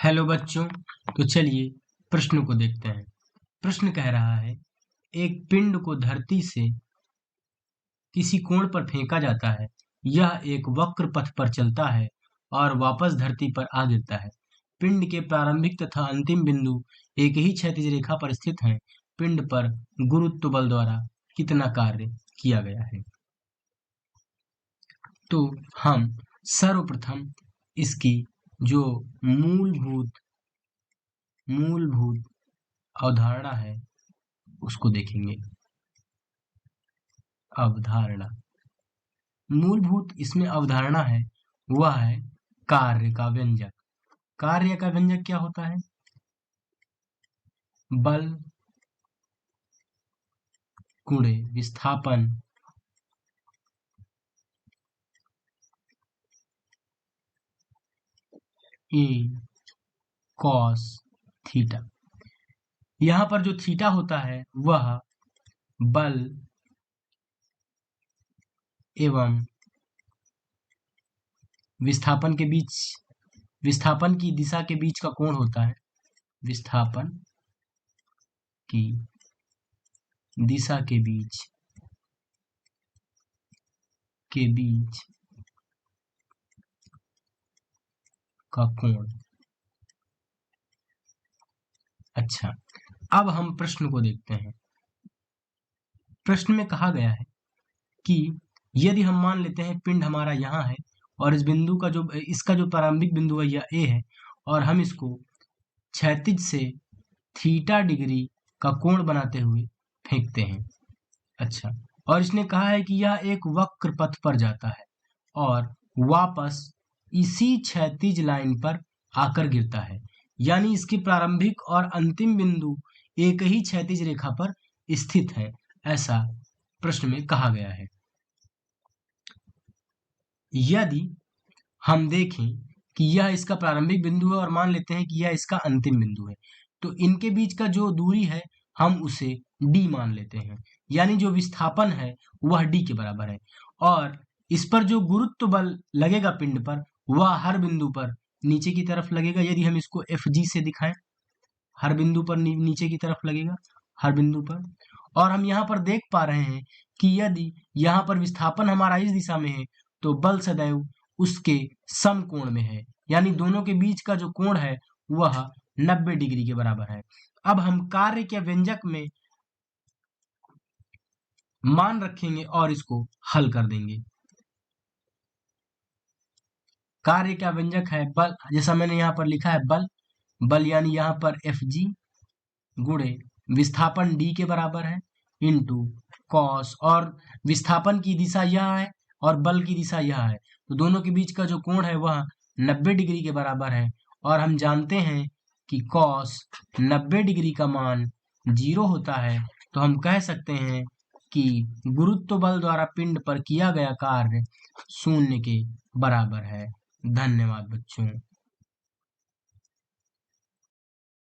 Hello बच्चों। तो चलिए प्रश्न को देखते हैं। प्रश्न कह रहा है, एक पिंड को धरती से किसी कोण पर फेंका जाता है। यह एक वक्र पथ पर चलता है और वापस धरती पर आ गिरता है। पिंड के प्रारंभिक तथा अंतिम बिंदु एक ही क्षैतिज रेखा पर स्थित हैं। पिंड पर गुरुत्व बल द्वारा कितना कार्य किया गया है? तो हम सर्वप्रथम इसकी जो मूलभूत अवधारणा है उसको देखेंगे। अवधारणा, मूलभूत इसमें अवधारणा है वह है कार्य का व्यंजक। कार्य का व्यंजक क्या होता है? बल गुणे विस्थापन ए कॉस थीटा। यहाँ पर जो थीटा होता है वह बल एवं विस्थापन की दिशा के बीच का कोण होता है। विस्थापन की दिशा के बीच का कोण। अच्छा, अब हम प्रश्न को देखते हैं। प्रश्न में कहा गया है कि यदि हम मान लेते हैं पिंड हमारा यहाँ है और इसका जो प्रारंभिक बिंदु है यह ए है और हम इसको क्षैतिज से थीटा डिग्री का कोण बनाते हुए फेंकते हैं। अच्छा, और इसने कहा है कि यह एक वक्र पथ पर जाता है और वापस इसी क्षैतिज लाइन पर आकर गिरता है। यानी इसकी प्रारंभिक और अंतिम बिंदु एक ही क्षैतिज रेखा पर स्थित है, ऐसा प्रश्न में कहा गया है। यदि हम देखें कि यह इसका प्रारंभिक बिंदु है और मान लेते हैं कि यह इसका अंतिम बिंदु है, तो इनके बीच का जो दूरी है हम उसे d मान लेते हैं। यानी जो विस्थापन है वह d के बराबर है और इस पर जो गुरुत्व बल लगेगा पिंड पर वह हर बिंदु पर नीचे की तरफ लगेगा। यदि हम इसको Fg से दिखाएं, हर बिंदु पर नीचे की तरफ लगेगा, हर बिंदु पर। और हम यहाँ पर देख पा रहे हैं कि यदि यहाँ पर विस्थापन हमारा इस दिशा में है तो बल सदैव उसके समकोण में है। यानी दोनों के बीच का जो कोण है वह 90 डिग्री के बराबर है। अब हम कार्य के व्यंजक में मान रखेंगे और इसको हल कर देंगे। कार्य का व्यंजक है बल, जैसा मैंने यहाँ पर लिखा है बल यानी यहाँ पर Fg गुणे विस्थापन d के बराबर है इंटू कॉस, और विस्थापन की दिशा यह है और बल की दिशा यह है, तो दोनों के बीच का जो कोण है वह 90 डिग्री के बराबर है। और हम जानते हैं कि कॉस 90 डिग्री का मान 0 होता है, तो हम कह सकते हैं कि गुरुत्व बल द्वारा पिंड पर किया गया कार्य 0 के बराबर है। धन्यवाद बच्चों।